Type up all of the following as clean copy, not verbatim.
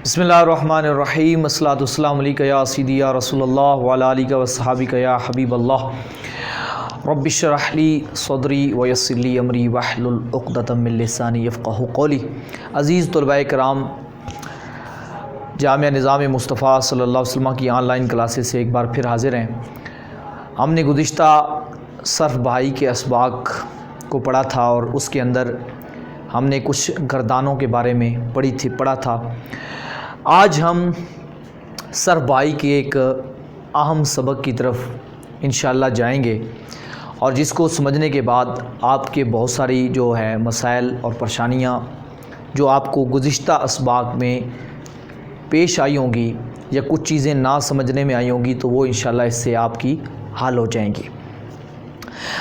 بسم اللہ الرحمن الرحیم، الصلاۃ والسلام علیک یا سیدی یا رسول اللہ وعلی آلک وصحابک یا حبیب اللہ۔ رب اشرح لی صدری ویسر لی امری واحلل عقدۃ من لسانی یفقہوا قولی۔ عزیز طلباء کرام، جامعہ نظام مصطفیٰ صلی اللہ علیہ وسلم کی آن لائن کلاسز سے ایک بار پھر حاضر ہیں۔ ہم نے گزشتہ صرف بہائی کے اسباق کو پڑھا تھا اور اس کے اندر ہم نے کچھ گردانوں کے بارے میں پڑھا تھا۔ آج ہم صرف بہائی کے ایک اہم سبق کی طرف انشاءاللہ جائیں گے، اور جس کو سمجھنے کے بعد آپ کے بہت ساری جو ہے مسائل اور پریشانیاں جو آپ کو گزشتہ اسباق میں پیش آئی ہوں گی یا کچھ چیزیں نہ سمجھنے میں آئی ہوں گی، تو وہ انشاءاللہ اس سے آپ کی حل ہو جائیں گی۔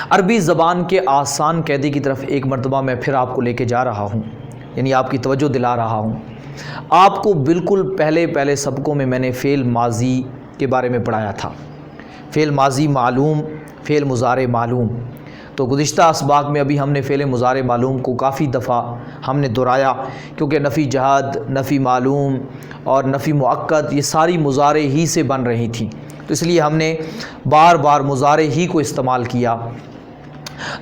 عربی زبان کے آسان قاعدے کی طرف ایک مرتبہ میں پھر آپ کو لے کے جا رہا ہوں، یعنی آپ کی توجہ دلا رہا ہوں۔ آپ کو بالکل پہلے سبقوں میں نے فعل ماضی کے بارے میں پڑھایا تھا۔ فعل ماضی معلوم، فعل مضارع معلوم۔ تو گزشتہ اسباق میں ابھی ہم نے فعل مضارع معلوم کو کافی دفعہ ہم نے دہرایا، کیونکہ نفی جہد، نفی معلوم اور نفی مؤکد یہ ساری مضارع ہی سے بن رہی تھیں، تو اس لیے ہم نے بار بار مضارع ہی کو استعمال کیا۔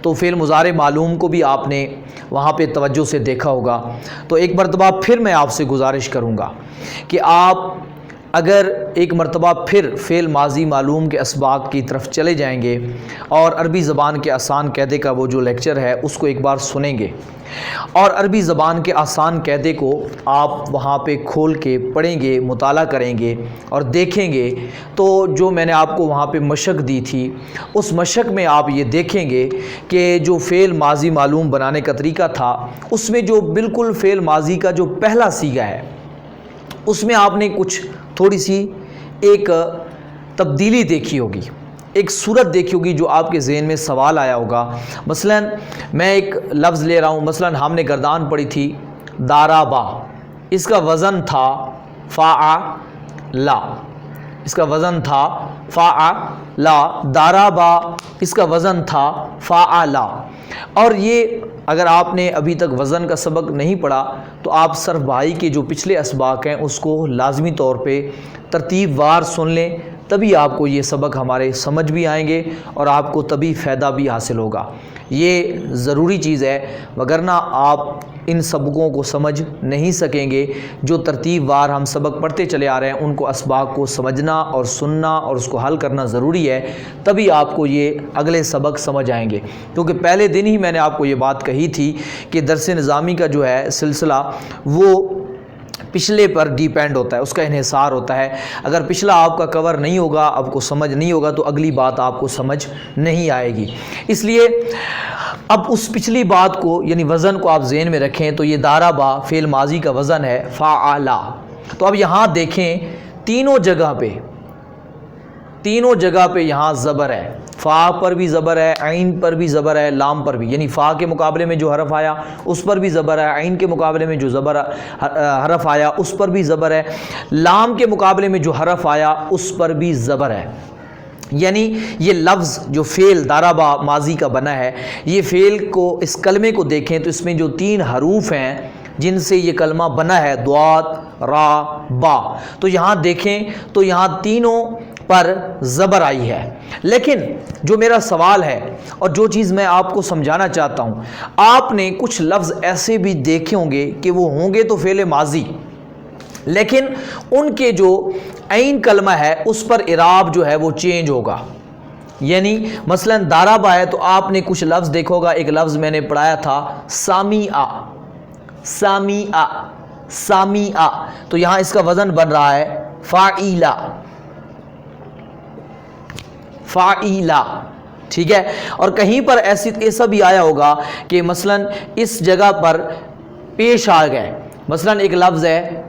تو فعل مضارع معلوم کو بھی آپ نے وہاں پہ توجہ سے دیکھا ہوگا۔ تو ایک مرتبہ پھر میں آپ سے گزارش کروں گا کہ آپ اگر ایک مرتبہ پھر فعل ماضی معلوم کے اسباق کی طرف چلے جائیں گے اور عربی زبان کے آسان قاعدے کا وہ جو لیکچر ہے اس کو ایک بار سنیں گے، اور عربی زبان کے آسان قاعدے کو آپ وہاں پہ کھول کے پڑھیں گے، مطالعہ کریں گے اور دیکھیں گے، تو جو میں نے آپ کو وہاں پہ مشق دی تھی اس مشق میں آپ یہ دیکھیں گے کہ جو فعل ماضی معلوم بنانے کا طریقہ تھا اس میں جو بالکل فعل ماضی کا جو پہلا صیغہ ہے اس میں آپ نے کچھ تھوڑی سی ایک تبدیلی دیکھی ہوگی، ایک صورت دیکھی ہوگی جو آپ کے ذہن میں سوال آیا ہوگا۔ مثلا میں ایک لفظ لے رہا ہوں، مثلا ہم نے گردان پڑھی تھی دارابا، اس کا وزن تھا فاعلا، اس کا وزن تھا فاعلا، دارابا اس کا وزن تھا فاعلا۔ اور یہ اگر آپ نے ابھی تک وزن کا سبق نہیں پڑھا تو آپ صرف بہائی کے جو پچھلے اسباق ہیں اس کو لازمی طور پہ ترتیب وار سن لیں، تبھی آپ کو یہ سبق ہمارے سمجھ بھی آئیں گے اور آپ کو تبھی فائدہ بھی حاصل ہوگا۔ یہ ضروری چیز ہے، وگرنہ آپ ان سبقوں کو سمجھ نہیں سکیں گے۔ جو ترتیب وار ہم سبق پڑھتے چلے آ رہے ہیں ان کو اسباق کو سمجھنا اور سننا اور اس کو حل کرنا ضروری ہے، تبھی آپ کو یہ اگلے سبق سمجھ آئیں گے۔ کیونکہ پہلے دن ہی میں نے آپ کو یہ بات کہی تھی کہ درس نظامی کا جو ہے سلسلہ وہ پچھلے پر ڈیپینڈ ہوتا ہے، اس کا انحصار ہوتا ہے۔ اگر پچھلا آپ کا کور نہیں ہوگا، آپ کو سمجھ نہیں ہوگا، تو اگلی بات آپ کو سمجھ نہیں آئے گی۔ اس لیے اب اس پچھلی بات کو یعنی وزن کو آپ ذہن میں رکھیں، تو یہ دارابا فعل ماضی کا وزن ہے فاعلا۔ تو اب یہاں دیکھیں تینوں جگہ پہ یہاں زبر ہے، فا پر بھی زبر ہے، عین پر بھی زبر ہے، لام پر بھی، یعنی فا کے مقابلے میں جو حرف آیا اس پر بھی زبر ہے، عین کے مقابلے میں جو حرف آیا اس پر بھی زبر ہے، لام کے مقابلے میں جو حرف آیا اس پر بھی زبر ہے۔ یعنی یہ لفظ جو فعل دارابا ماضی کا بنا ہے، یہ فعل کو اس کلمے کو دیکھیں تو اس میں جو 3 حروف ہیں جن سے یہ کلمہ بنا ہے، ضاد، را، با، تو یہاں دیکھیں تو یہاں تینوں پر زبر آئی ہے۔ لیکن جو میرا سوال ہے اور جو چیز میں آپ کو سمجھانا چاہتا ہوں، آپ نے کچھ لفظ ایسے بھی دیکھے ہوں گے کہ وہ ہوں گے تو فعل ماضی، لیکن ان کے جو عین کلمہ ہے اس پر اعراب جو ہے وہ چینج ہوگا۔ یعنی مثلا دارابا ہے تو آپ نے کچھ لفظ دیکھو گا، ایک لفظ میں نے پڑھایا تھا سامیع، سامیع، سامیع، تو یہاں اس کا وزن بن رہا ہے فاعیلا، فاعیلا، ٹھیک ہے۔ اور کہیں پر ایسا بھی آیا ہوگا کہ مثلا اس جگہ پر پیش آ گئے، مثلا ایک لفظ ہے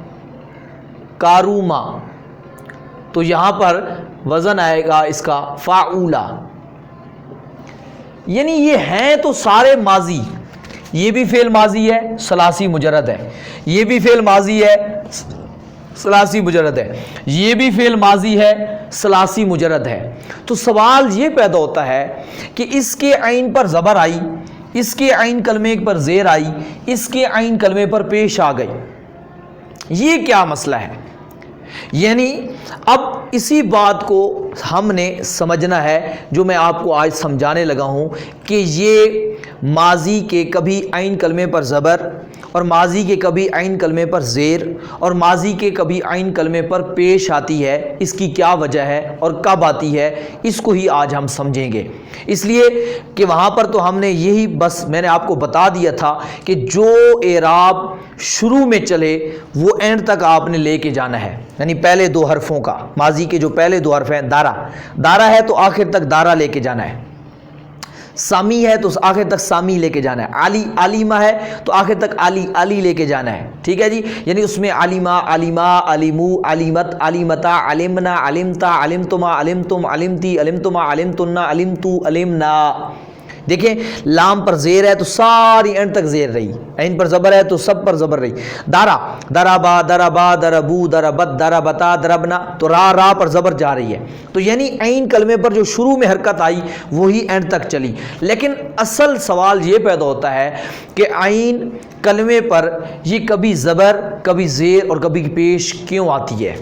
کاروما، تو یہاں پر وزن آئے گا اس کا فاعولا۔ یعنی یہ ہیں تو سارے ماضی، یہ بھی فعل ماضی ہے ثلاثی مجرد ہے، یہ بھی فعل ماضی ہے ثلاثی مجرد ہے، یہ بھی فعل ماضی ہے ثلاثی مجرد ہے۔ تو سوال یہ پیدا ہوتا ہے کہ اس کے عین پر زبر آئی، اس کے عین کلمے پر زیر آئی، اس کے عین کلمے پر پیش آ گئی، یہ کیا مسئلہ ہے؟ یعنی اب اسی بات کو ہم نے سمجھنا ہے جو میں آپ کو آج سمجھانے لگا ہوں کہ یہ ماضی کے کبھی عین کلمے پر زبر اور ماضی کے کبھی عین کلمے پر زیر اور ماضی کے کبھی عین کلمے پر پیش آتی ہے، اس کی کیا وجہ ہے اور کب آتی ہے، اس کو ہی آج ہم سمجھیں گے۔ اس لیے کہ وہاں پر تو ہم نے یہی بس میں نے آپ کو بتا دیا تھا کہ جو اعراب شروع میں چلے وہ اینڈ تک آپ نے لے کے جانا ہے، یعنی پہلے دو حرفوں کا، ماضی کے جو پہلے دو حرف ہیں، دارا ہے تو آخر تک دارا لے کے جانا ہے، سامی ہے تو آخر تک سامی لے کے جانا ہے، علیمہ ہے تو آخر تک علی لے کے جانا ہے، ٹھیک ہے جی۔ یعنی اس میں علیمہ، علیمہ، علیمو، علیمت، علیمتا، علیمنا، علیمتا، علیمتما، علیمتم، علیمتی، علیمتما، علیمتنا، علیمتو، علیمنا۔ دیکھیں لام پر زیر ہے تو ساری اینڈ تک زیر رہی، عین پر زبر ہے تو سب پر زبر رہی۔ دارا، دربا، دربا، دربو، دربت، دربتا، دربنا، تو را پر زبر جا رہی ہے، تو یعنی عین کلمے پر جو شروع میں حرکت آئی وہی اینڈ تک چلی۔ لیکن اصل سوال یہ پیدا ہوتا ہے کہ عین کلمے پر یہ کبھی زبر، کبھی زیر اور کبھی پیش کیوں آتی ہے،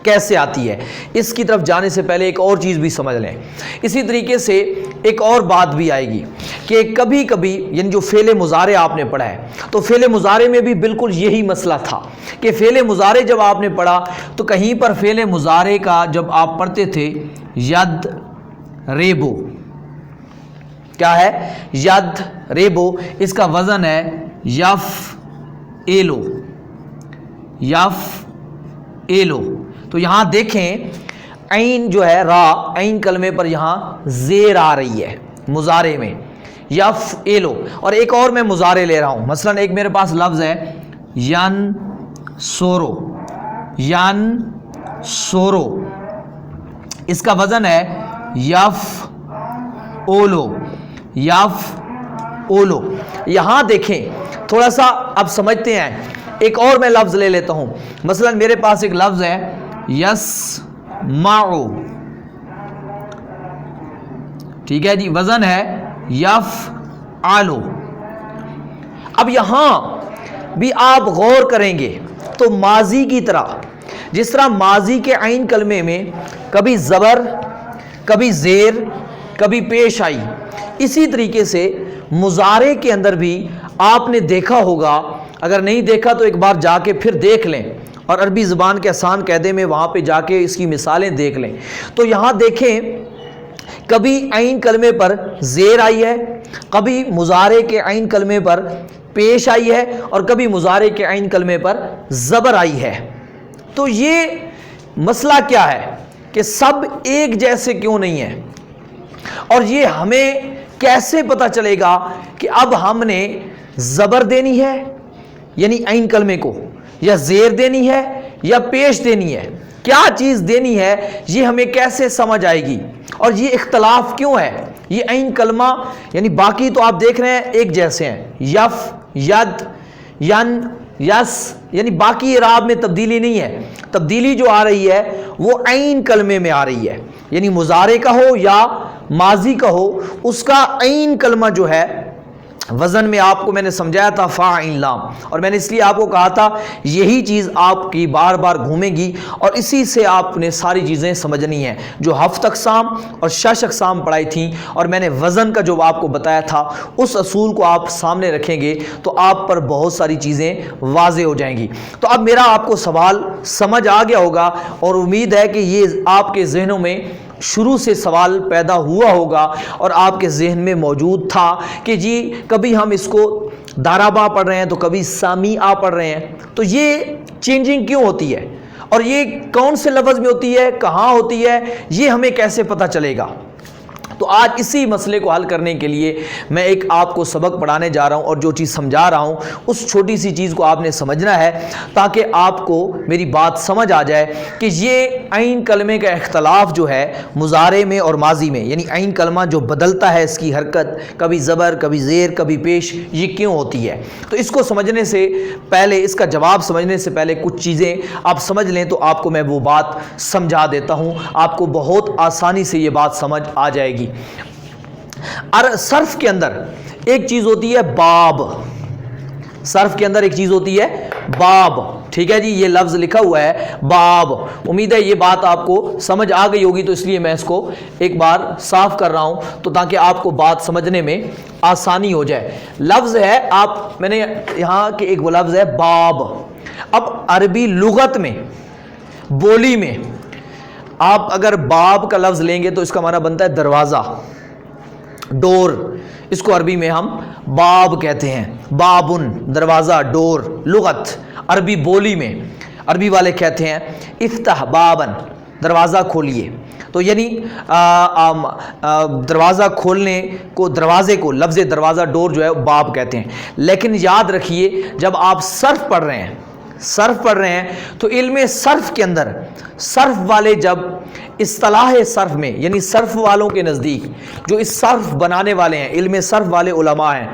کیسے آتی ہے؟ اس کی طرف جانے سے پہلے ایک اور چیز بھی سمجھ لیں۔ اسی طریقے سے ایک اور بات بھی آئے گی کہ کبھی کبھی یعنی جو فعل مضارع آپ نے پڑھا ہے تو فعل مضارع میں بھی بالکل یہی مسئلہ تھا کہ فعل مضارع جب آپ نے پڑھا تو کہیں پر فعل مضارع کا جب آپ پڑھتے تھے ید ریبو، کیا ہے؟ ید ریبو، اس کا وزن ہے یف ایلو، یف ایلو۔ تو یہاں دیکھیں عین جو ہے را، عین کلمے پر یہاں زیر آ رہی ہے مضارع میں، یف ایلو۔ اور ایک اور میں مضارع لے رہا ہوں، مثلا ایک میرے پاس لفظ ہے ین سورو، ین سورو، اس کا وزن ہے یف اولو، یف اولو۔ یہاں دیکھیں تھوڑا سا اب سمجھتے ہیں، ایک اور میں لفظ لے لیتا ہوں، مثلا میرے پاس ایک لفظ ہے یس معو، ٹھیک ہے جی، وزن ہے یف آلو۔ اب یہاں بھی آپ غور کریں گے تو ماضی کی طرح، جس طرح ماضی کے عین کلمے میں کبھی زبر، کبھی زیر، کبھی پیش آئی، اسی طریقے سے مضارع کے اندر بھی آپ نے دیکھا ہوگا، اگر نہیں دیکھا تو ایک بار جا کے پھر دیکھ لیں، اور عربی زبان کے آسان قاعدے میں وہاں پہ جا کے اس کی مثالیں دیکھ لیں۔ تو یہاں دیکھیں کبھی عین کلمے پر زیر آئی ہے، کبھی مضارع کے عین کلمے پر پیش آئی ہے، اور کبھی مضارع کے عین کلمے پر زبر آئی ہے۔ تو یہ مسئلہ کیا ہے کہ سب ایک جیسے کیوں نہیں ہیں، اور یہ ہمیں کیسے پتہ چلے گا کہ اب ہم نے زبر دینی ہے یعنی عین کلمے کو، یا زیر دینی ہے یا پیش دینی ہے، کیا چیز دینی ہے، یہ ہمیں کیسے سمجھ آئے گی، اور یہ اختلاف کیوں ہے؟ یہ عین کلمہ یعنی باقی تو آپ دیکھ رہے ہیں ایک جیسے ہیں، یف، ید، ین، یس، یعنی باقی اعراب میں تبدیلی نہیں ہے، تبدیلی جو آ رہی ہے وہ عین کلمے میں آ رہی ہے، یعنی مضارع کا ہو یا ماضی کا ہو، اس کا عین کلمہ جو ہے وزن میں آپ کو میں نے سمجھایا تھا فا عین لام، اور میں نے اس لیے آپ کو کہا تھا یہی چیز آپ کی بار بار گھومے گی، اور اسی سے آپ نے ساری چیزیں سمجھنی ہیں جو ہفت اقسام اور شش اقسام پڑھائی تھیں، اور میں نے وزن کا جو آپ کو بتایا تھا اس اصول کو آپ سامنے رکھیں گے تو آپ پر بہت ساری چیزیں واضح ہو جائیں گی۔ تو اب میرا آپ کو سوال سمجھ آ گیا ہوگا، اور امید ہے کہ یہ آپ کے ذہنوں میں شروع سے سوال پیدا ہوا ہوگا اور آپ کے ذہن میں موجود تھا کہ جی کبھی ہم اس کو دارابا پڑھ رہے ہیں تو کبھی سامی آ پڑھ رہے ہیں، تو یہ چینجنگ کیوں ہوتی ہے، اور یہ کون سے لفظ میں ہوتی ہے، کہاں ہوتی ہے، یہ ہمیں کیسے پتہ چلے گا؟ تو آج اسی مسئلے کو حل کرنے کے لیے میں ایک آپ کو سبق پڑھانے جا رہا ہوں، اور جو چیز سمجھا رہا ہوں اس چھوٹی سی چیز کو آپ نے سمجھنا ہے تاکہ آپ کو میری بات سمجھ آ جائے کہ یہ عین کلمے کا اختلاف جو ہے مضارع میں اور ماضی میں، یعنی عین کلمہ جو بدلتا ہے، اس کی حرکت کبھی زبر، کبھی زیر، کبھی پیش، یہ کیوں ہوتی ہے۔ تو اس کو سمجھنے سے پہلے، اس کا جواب سمجھنے سے پہلے کچھ چیزیں آپ سمجھ لیں تو آپ کو میں وہ بات سمجھا دیتا ہوں، آپ کو بہت آسانی سے یہ بات سمجھ آ جائے گی۔ صرف کے اندر ایک چیز ہوتی ہے باب، صرف کے اندر ایک چیز ہوتی ہے باب، ٹھیک ہے جی، یہ لفظ لکھا ہوا ہے باب. امید ہے یہ بات آپ کو سمجھ آ گئی ہوگی، تو اس لیے میں اس کو ایک بار صاف کر رہا ہوں تو تاکہ آپ کو بات سمجھنے میں آسانی ہو جائے. لفظ ہے میں نے یہاں کہ ایک وہ لفظ ہے باب. اب عربی لغت میں، بولی میں آپ اگر باب کا لفظ لیں گے تو اس کا معنی بنتا ہے دروازہ، ڈور. اس کو عربی میں ہم باب کہتے ہیں. بابن دروازہ، ڈور. لغت عربی بولی میں عربی والے کہتے ہیں افتح بابن، دروازہ کھولیے. تو یعنی دروازہ کھولنے کو، دروازے کو، لفظ دروازہ ڈور جو ہے باب کہتے ہیں. لیکن یاد رکھیے جب آپ صرف پڑھ رہے ہیں تو علم صرف کے اندر، صرف والے جب اصطلاح صرف میں، یعنی صرف والوں کے نزدیک، جو اس صرف بنانے والے ہیں، علم صرف والے علماء ہیں،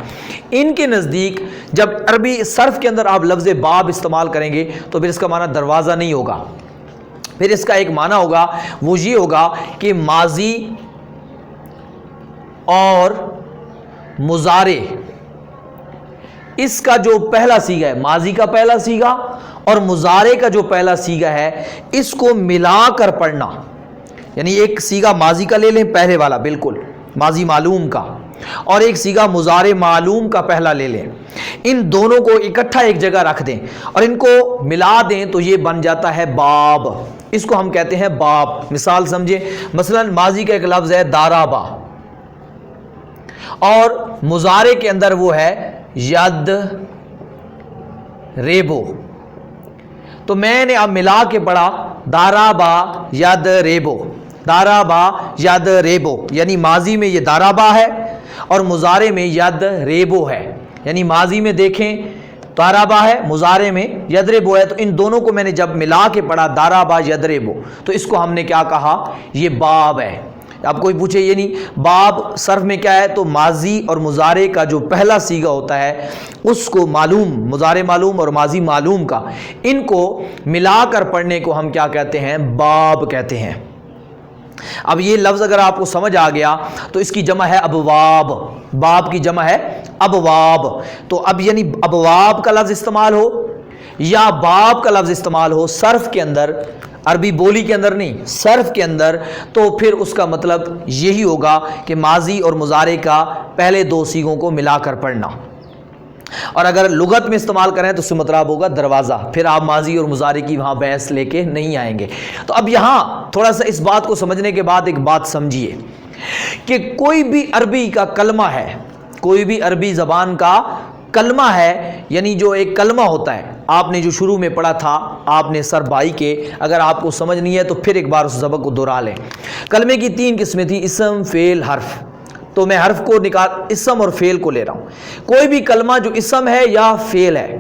ان کے نزدیک جب عربی صرف کے اندر آپ لفظ باب استعمال کریں گے تو پھر اس کا معنی دروازہ نہیں ہوگا. پھر اس کا ایک معنی ہوگا، وہ یہ ہوگا کہ ماضی اور مضارع، اس کا جو پہلا صیغہ ہے، ماضی کا پہلا صیغہ اور مضارع کا جو پہلا صیغہ ہے، اس کو ملا کر پڑھنا. یعنی ایک صیغہ ماضی کا لے لیں، پہلے والا بالکل ماضی معلوم کا، اور ایک صیغہ مضارع معلوم کا پہلا لے لیں. ان دونوں کو اکٹھا ایک جگہ رکھ دیں اور ان کو ملا دیں تو یہ بن جاتا ہے باب. اس کو ہم کہتے ہیں باب. مثال سمجھے، مثلا ماضی کا ایک لفظ ہے دارابا، اور مضارع کے اندر وہ ہے ید ریبو. تو میں نے اب ملا کے پڑھا دارابا ید ریبو، دارابا ید ریبو. یعنی ماضی میں یہ دارابا ہے اور مضارع میں ید ریبو ہے. یعنی ماضی میں دیکھیں دارابا ہے، مضارع میں یدربو ہے. تو ان دونوں کو میں نے جب ملا کے پڑھا دارابا یدربو، تو اس کو ہم نے کیا کہا؟ یہ باب ہے. اب کوئی پوچھے یعنی باب صرف میں کیا ہے؟ تو ماضی اور مضارع کا جو پہلا صیغہ ہوتا ہے اس کو معلوم، مضارع معلوم اور ماضی معلوم کا، ان کو ملا کر پڑھنے کو ہم کیا کہتے ہیں؟ باب کہتے ہیں. اب یہ لفظ اگر آپ کو سمجھ آ گیا تو اس کی جمع ہے ابواب. باب کی جمع ہے ابواب. تو اب یعنی ابواب کا لفظ استعمال ہو یا باب کا لفظ استعمال ہو صرف کے اندر، عربی بولی کے اندر نہیں، صرف کے اندر، تو پھر اس کا مطلب یہی ہوگا کہ ماضی اور مضارع کا پہلے دو صیغوں کو ملا کر پڑھنا. اور اگر لغت میں استعمال کریں تو اس سے مطلب ہوگا دروازہ. پھر آپ ماضی اور مضارع کی وہاں بحث لے کے نہیں آئیں گے. تو اب یہاں تھوڑا سا اس بات کو سمجھنے کے بعد ایک بات سمجھیے کہ کوئی بھی عربی کا کلمہ ہے، کوئی بھی عربی زبان کا کلمہ ہے، یعنی جو ایک کلمہ ہوتا ہے، آپ نے جو شروع میں پڑھا تھا، آپ نے سر بائی کے، اگر آپ کو سمجھ نہیں ہے تو پھر ایک بار اس سبق کو دہرا لیں. کلمے کی تین قسمیں تھیں، اسم، فعل، حرف. تو میں حرف کو اسم اور فعل کو لے رہا ہوں. کوئی بھی کلمہ جو اسم ہے یا فعل ہے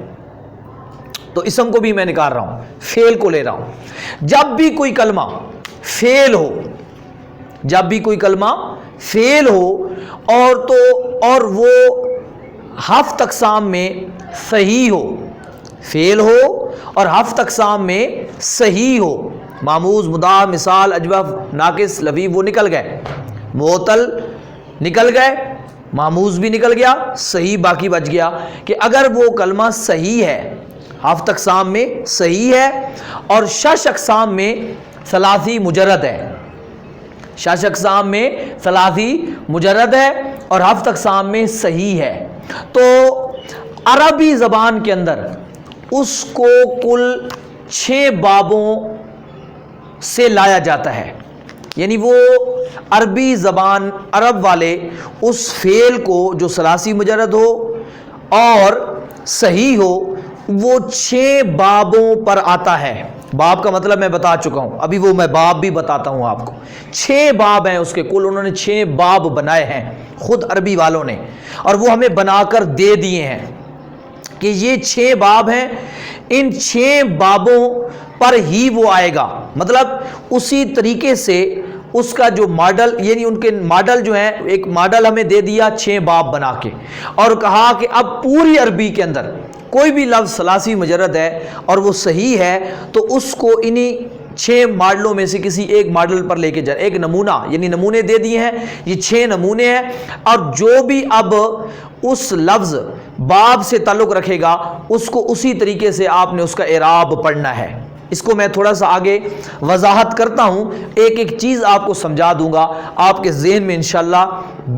تو اسم کو بھی میں نکال رہا ہوں، فعل کو لے رہا ہوں. جب بھی کوئی کلمہ فعل ہو، جب بھی کوئی کلمہ فعل ہو اور وہ ہفت اقسام میں صحیح ہو، فعل ہو اور ہفت اقسام میں صحیح ہو، معموز، مضاف، مثال، اجوف، ناقص، لفیف، وہ نکل گئے، معطل نکل گئے، معموز بھی نکل گیا، صحیح باقی بچ گیا. کہ اگر وہ کلمہ صحیح ہے، ہفت اقسام میں صحیح ہے اور شش اقسام میں ثلاثی مجرد ہے، شش اقسام میں ثلاثی مجرد ہے اور ہفت اقسام میں صحیح ہے، تو عربی زبان کے اندر اس کو کل 6 بابوں سے لایا جاتا ہے. یعنی وہ عربی زبان، عرب والے اس فعل کو جو ثلاثی مجرد ہو اور صحیح ہو، وہ 6 بابوں پر آتا ہے. باب کا مطلب میں بتا چکا ہوں، ابھی وہ میں باب بھی بتاتا ہوں آپ کو. 6 باب ہیں اس کے کل، انہوں نے 6 باب بنائے ہیں خود عربی والوں نے، اور وہ ہمیں بنا کر دے دیے ہیں کہ یہ 6 باب ہیں. ان 6 بابوں پر ہی وہ آئے گا. مطلب اسی طریقے سے اس کا جو ماڈل، یعنی ان کے ماڈل جو ہیں، ایک ماڈل ہمیں دے دیا 6 باب بنا کے، اور کہا کہ اب پوری عربی کے اندر کوئی بھی لفظ ثلاثی مجرد ہے اور وہ صحیح ہے تو اس کو انہی 6 ماڈلوں میں سے کسی ایک ماڈل پر لے کے جائے. ایک نمونہ، یعنی نمونے دے دیے ہیں، یہ 6 نمونے ہیں، اور جو بھی اب اس لفظ باب سے تعلق رکھے گا اس کو اسی طریقے سے آپ نے اس کا اعراب پڑھنا ہے۔ اس کو میں تھوڑا سا آگے وضاحت کرتا ہوں، ایک ایک چیز آپ کو سمجھا دوں گا، آپ کے ذہن میں انشاءاللہ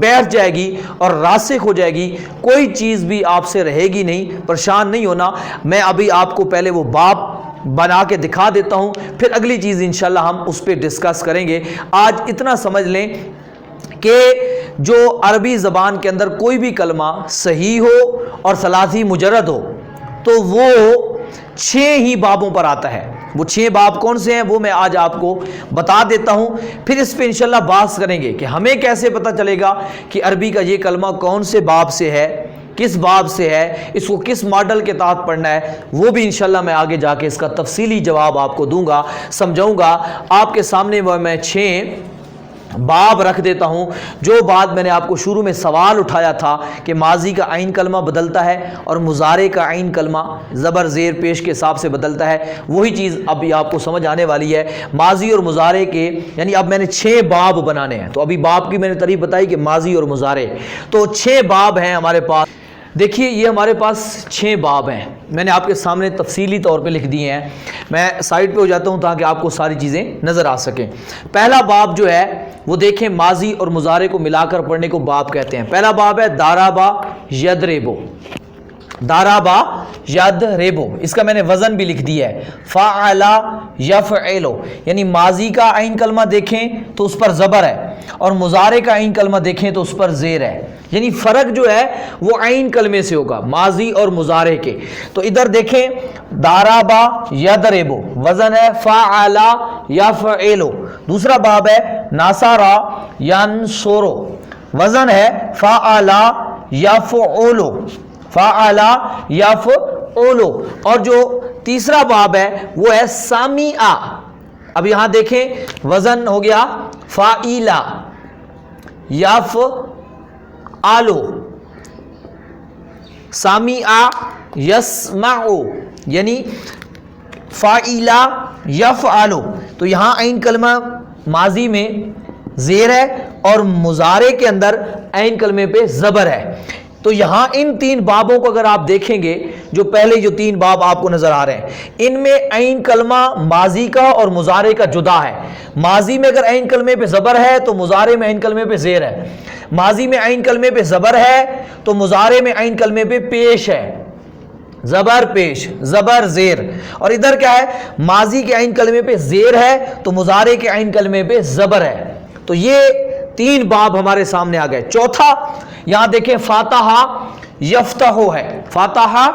بیٹھ جائے گی اور راسخ ہو جائے گی، کوئی چیز بھی آپ سے رہے گی نہیں، پریشان نہیں ہونا۔ میں ابھی آپ کو پہلے وہ باب بنا کے دکھا دیتا ہوں، پھر اگلی چیز انشاءاللہ ہم اس پہ ڈسکس کریں گے۔ آج اتنا سمجھ لیں کہ جو عربی زبان کے اندر کوئی بھی کلمہ صحیح ہو اور ثلاثی مجرد ہو تو وہ 6 ہی بابوں پر آتا ہے۔ وہ 6 باب کون سے ہیں وہ میں آج آپ کو بتا دیتا ہوں، پھر اس پہ انشاءاللہ بحث کریں گے کہ ہمیں کیسے پتہ چلے گا کہ عربی کا یہ کلمہ کون سے باب سے ہے، کس باب سے ہے، اس کو کس ماڈل کے تحت پڑھنا ہے، وہ بھی انشاءاللہ میں آگے جا کے اس کا تفصیلی جواب آپ کو دوں گا، سمجھاؤں گا۔ آپ کے سامنے وہ میں 6 باب رکھ دیتا ہوں۔ جو بات میں نے آپ کو شروع میں سوال اٹھایا تھا کہ ماضی کا عین کلمہ بدلتا ہے اور مضارع کا عین کلمہ زبر زیر پیش کے حساب سے بدلتا ہے، وہی چیز ابھی آپ کو سمجھ آنے والی ہے۔ ماضی اور مضارع کے یعنی اب میں نے 6 باب بنانے ہیں، تو ابھی باب کی میں نے تعریف بتائی کہ ماضی اور مضارع، تو 6 باب ہیں ہمارے پاس۔ دیکھیے یہ ہمارے پاس 6 باب ہیں، میں نے آپ کے سامنے تفصیلی طور پہ لکھ دیے ہیں، میں سائٹ پہ ہو جاتا ہوں تاکہ آپ کو ساری چیزیں نظر آ سکیں۔ پہلا باب جو ہے وہ دیکھیں ماضی اور مضارع کو ملا کر پڑھنے کو باب کہتے ہیں۔ پہلا باب ہے دارابا یدربو، دارابا یدربو، اس کا میں نے وزن بھی لکھ دیا ہے، فعلا یفعلو، یعنی ماضی کا عین کلمہ دیکھیں تو اس پر زبر ہے اور مضارع کا عین کلمہ دیکھیں تو اس پر زیر ہے، یعنی فرق جو ہے وہ عین کلمے سے ہوگا ماضی اور مضارع کے۔ تو ادھر دیکھیں دارابا یدربو، وزن ہے فعلا یفعلو۔ دوسرا باب ہے ناصرا ینصرو، وزن ہے فعلا یفعلو، فعلا یفعلو۔ اور جو تیسرا باب ہے وہ ہے سامعا، اب یہاں دیکھیں وزن ہو گیا فاعلا یفعلو، سامعا یسمعو، یعنی فاعلا یفعلو۔ تو یہاں عین کلمہ ماضی میں زیر ہے اور مضارع کے اندر عین کلمے پہ زبر ہے۔ تو یہاں ان 3 بابوں کو اگر آپ دیکھیں گے، جو پہلے جو 3 باب آپ کو نظر آ رہے ہیں، ان میں عین کلمہ ماضی کا اور مضارع کا جدا ہے۔ ماضی میں اگر عین کلمے پہ زبر ہے تو مضارع میں عین کلمے پہ زیر ہے، ماضی میں عین کلمے پہ زبر ہے تو مضارع میں عین کلمے پہ پیش ہے، زبر پیش زبر زیر۔ اور ادھر کیا ہے، ماضی کے عین کلمے پہ زیر ہے تو مضارع کے عین کلمے پہ زبر ہے۔ تو یہ 3 باب ہمارے سامنے آ گئے۔ چوتھا یہاں دیکھیں فاتحہ یفتحو ہے، فاتحہ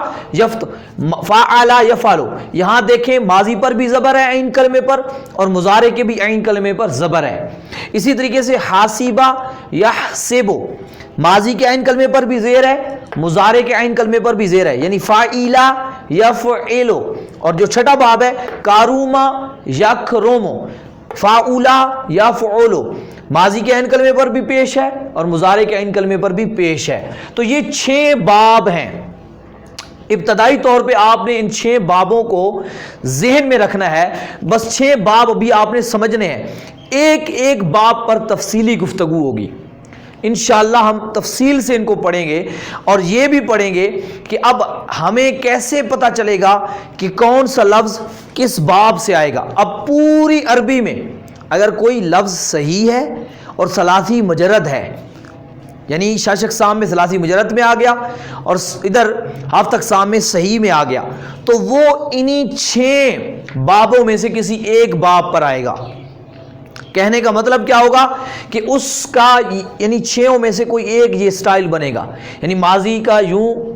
فعلا یفعلو، یہاں دیکھیں ماضی پر بھی زبر ہے عین کلمے پر اور مضارع کے بھی عین کلمے پر زبر ہے۔ اسی طریقے سے حاسبہ یحسبو، ماضی کے عین کلمے پر بھی زیر ہے، مضارع کے عین کلمے پر بھی زیر ہے، یعنی فاعلا یفعلو۔ اور جو چھٹا باب ہے کاروما یکرمو، فاعلا یفعلو، ماضی کے عین کلمے پر بھی پیش ہے اور مضارع کے عین کلمے پر بھی پیش ہے۔ تو یہ 6 باب ہیں۔ ابتدائی طور پہ آپ نے ان 6 بابوں کو ذہن میں رکھنا ہے، بس 6 باب ابھی آپ نے سمجھنے ہیں، ایک ایک باب پر تفصیلی گفتگو ہوگی۔ انشاءاللہ ہم تفصیل سے ان کو پڑھیں گے اور یہ بھی پڑھیں گے کہ اب ہمیں کیسے پتہ چلے گا کہ کون سا لفظ کس باب سے آئے گا۔ اب پوری عربی میں اگر کوئی لفظ صحیح ہے اور ثلاثی مجرد ہے، یعنی شاشق سام میں ثلاثی مجرد میں آ گیا اور ادھر ہافتق سام میں صحیح میں آ گیا، تو وہ انہی 6 بابوں میں سے کسی ایک باب پر آئے گا۔ کہنے کا مطلب کیا ہوگا کہ اس کا یعنی 6 میں سے کوئی ایک یہ سٹائل بنے گا، یعنی ماضی کا یوں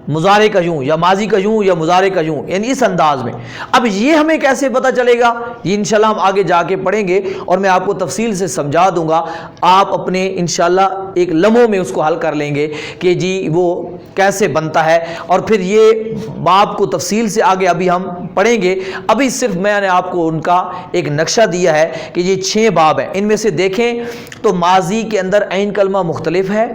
مضارع کا یوں، یا ماضی کا یوں یا مضارع کا یوں، یعنی اس انداز میں۔ اب یہ ہمیں کیسے پتہ چلے گا، یہ انشاءاللہ ہم آگے جا کے پڑھیں گے اور میں آپ کو تفصیل سے سمجھا دوں گا۔ آپ اپنے انشاءاللہ ایک لمحوں میں اس کو حل کر لیں گے کہ جی وہ کیسے بنتا ہے، اور پھر یہ باب کو تفصیل سے آگے ابھی ہم پڑھیں گے۔ ابھی صرف میں نے آپ کو ان کا ایک نقشہ دیا ہے کہ یہ 6 باب ہیں۔ ان میں سے دیکھیں تو ماضی کے اندر عین کلمہ مختلف ہے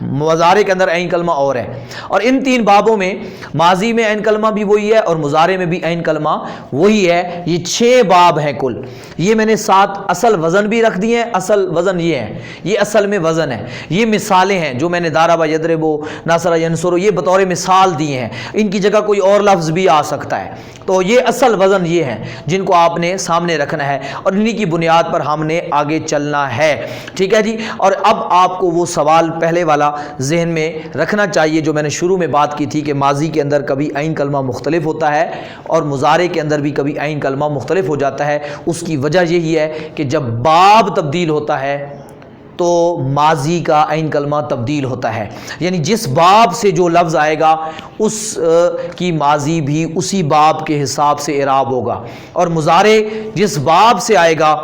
مضارع کے اندر عین کلمہ اور ہے، اور ان 3 بابوں میں ماضی میں عین کلمہ بھی وہی ہے اور مضارع میں بھی عین کلمہ وہی ہے۔ یہ 6 باب ہیں کل، یہ میں نے 7 اصل وزن بھی رکھ دیے ہیں، اصل وزن یہ ہے، یہ اصل میں وزن ہے، یہ مثالیں ہیں جو میں نے ضرب یضرب نصر ینصر یہ بطور مثال دیے ہیں، ان کی جگہ کوئی اور لفظ بھی آ سکتا ہے، تو یہ اصل وزن یہ ہیں جن کو آپ نے سامنے رکھنا ہے اور انہی کی بنیاد پر ہم نے آگے چلنا ہے، ٹھیک ہے جی۔ اور اب آپ کو وہ سوال پہلے والا ذہن میں رکھنا چاہیے جو میں نے شروع میں بات کی تھی کہ ماضی کے اندر کبھی عین کلمہ مختلف ہوتا ہے اور مضارع کے اندر بھی کبھی عین کلمہ مختلف ہو جاتا ہے۔ اس کی وجہ یہی ہے کہ جب باب تبدیل ہوتا ہے تو ماضی کا عین کلمہ تبدیل ہوتا ہے، یعنی جس باب سے جو لفظ آئے گا اس کی ماضی بھی اسی باب کے حساب سے اعراب ہوگا، اور مضارع جس باب سے آئے گا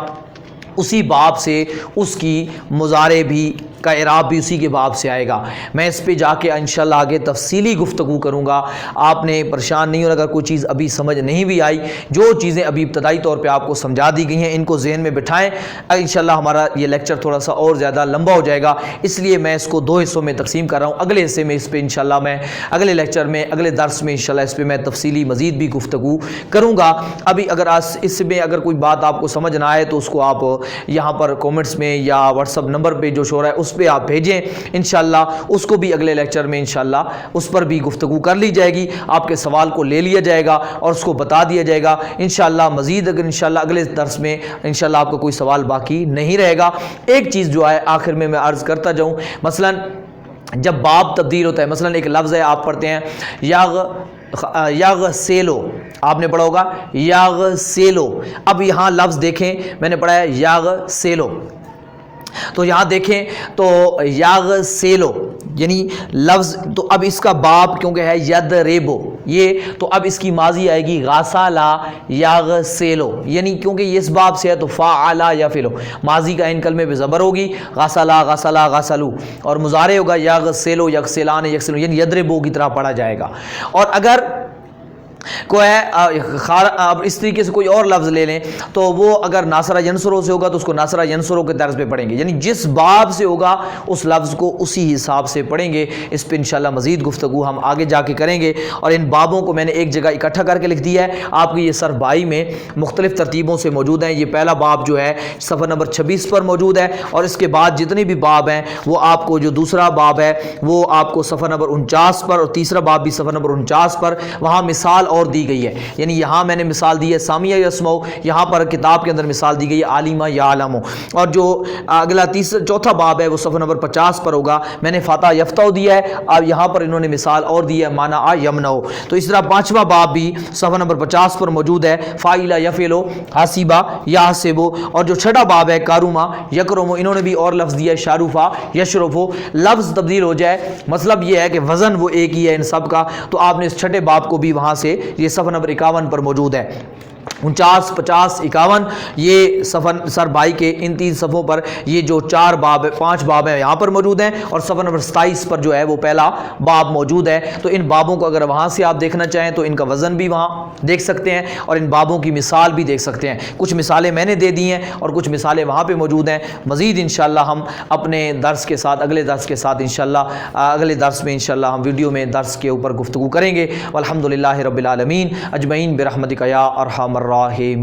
اسی باب سے اس کی مضارع بھی کا اعراب بھی اسی کے باب سے آئے گا۔ میں اس پہ جا کے انشاءاللہ آگے تفصیلی گفتگو کروں گا، آپ نے پریشان نہیں ہونا اگر کوئی چیز ابھی سمجھ نہیں بھی آئی، جو چیزیں ابھی ابتدائی طور پہ آپ کو سمجھا دی گئی ہیں ان کو ذہن میں بٹھائیں، انشاءاللہ ہمارا یہ لیکچر تھوڑا سا اور زیادہ لمبا ہو جائے گا، اس لیے میں اس کو 2 حصوں میں تقسیم کر رہا ہوں۔ اگلے حصے میں اس پہ انشاءاللہ میں اگلے لیکچر میں اگلے درس میں انشاءاللہ اس پہ میں تفصیلی مزید بھی گفتگو کروں گا۔ ابھی اگر اس میں اگر کوئی بات آپ کو سمجھ نہ آئے تو اس کو آپ یہاں پر کومنٹس میں یا واٹس ایپ نمبر پہ جو شو رہا ہے اس پہ آپ بھیجیں، انشاءاللہ اس کو بھی اگلے لیکچر میں انشاءاللہ اس پر بھی گفتگو کر لی جائے گی، آپ کے سوال کو لے لیا جائے گا اور اس کو بتا دیا جائے گا انشاءاللہ۔ مزید اگر انشاءاللہ اگلے درس میں انشاءاللہ آپ کا کوئی سوال باقی نہیں رہے گا۔ ایک چیز جو ہے آخر میں عرض کرتا جاؤں، مثلا جب باب تبدیل ہوتا ہے، مثلا ایک لفظ ہے آپ پڑھتے ہیں یغسلو، آپ نے پڑھا ہوگا یغسلو، اب یہاں لفظ دیکھیں میں نے پڑھا ہے یغسلو، تو یہاں دیکھیں تو یغسلو یعنی لفظ، تو اب اس کا باب کیونکہ ہے یضربو یہ، تو اب اس کی ماضی آئے گی غسلا یغسلو، یعنی کیونکہ یہ اس باب سے ہے تو فعل یفعلو، ماضی کا عین کلمے پہ زبر ہوگی غسلا غسلا غسلو، اور مضارع ہوگا یغسلو یغسلان یغسلو، یعنی یضربو کی طرح پڑھا جائے گا۔ اور اگر کو ہے اب اس طریقے سے کوئی اور لفظ لے لیں تو وہ اگر ناصرہ ینصرو سے ہوگا تو اس کو ناصرہ ینصرو کے طرز پہ پڑھیں گے، یعنی جس باب سے ہوگا اس لفظ کو اسی حساب سے پڑھیں گے۔ اس پہ انشاءاللہ مزید گفتگو ہم آگے جا کے کریں گے، اور ان بابوں کو میں نے ایک جگہ اکٹھا کر کے لکھ دیا ہے، آپ کی یہ صرف 22 میں مختلف ترتیبوں سے موجود ہیں۔ یہ پہلا باب جو ہے صفحہ نمبر 26 پر موجود ہے، اور اس کے بعد جتنے بھی باب ہیں وہ آپ کو، جو دوسرا باب ہے وہ آپ کو صفحہ نمبر 49 پر، اور تیسرا باب بھی صفحہ نمبر 49 پر، وہاں مثال اور دی گئی ہے، یعنی یہاں میں نے مثال دی ہے سامیہ یسمعو، یہاں پر کتاب کے اندر مثال دی گئی ہے عالمہ یعلمو، اور جو اگلا چوتھا باب ہے وہ صفحہ نمبر 50 پر ہوگا، میں نے فاتح یفتح دیا ہے، اب یہاں پر انہوں نے مثال اور دی ہے مانا یمنعو۔ تو اس طرح 5واں باب بھی صفحہ نمبر 50 پر موجود ہے، فاعل یفعلو حاسبہ یحسبو، اور جو 6واں باب ہے کارما یکرمو، انہوں نے بھی اور لفظ دیا ہے شارفہ یشرفو، لفظ تبدیل ہو جائے، مطلب یہ ہے کہ وزن وہ ایک ہی ہے ان سب کا، تو آپ نے اس 6 باب کو بھی وہاں سے، یہ صفحہ نمبر 51 پر موجود ہے، 49 50 51 یہ صفحہ سر بائی کے ان 3 صفحوں پر یہ جو 5 باب ہیں یہاں پر موجود ہیں، اور صفحہ نمبر 27 پر جو ہے وہ پہلا باب موجود ہے۔ تو ان بابوں کو اگر وہاں سے آپ دیکھنا چاہیں تو ان کا وزن بھی وہاں دیکھ سکتے ہیں، اور ان بابوں کی مثال بھی دیکھ سکتے ہیں، کچھ مثالیں میں نے دے دی ہیں اور کچھ مثالیں وہاں پہ موجود ہیں۔ مزید انشاءاللہ ہم اپنے درس کے ساتھ، اگلے درس کے ساتھ انشاءاللہ اگلے درس میں انشاءاللہ ہم ویڈیو میں درس کے اوپر گفتگو کریں گے۔ والحمدللہ رب العالمین اجمعین برحمتک یا ارحم الراحمین۔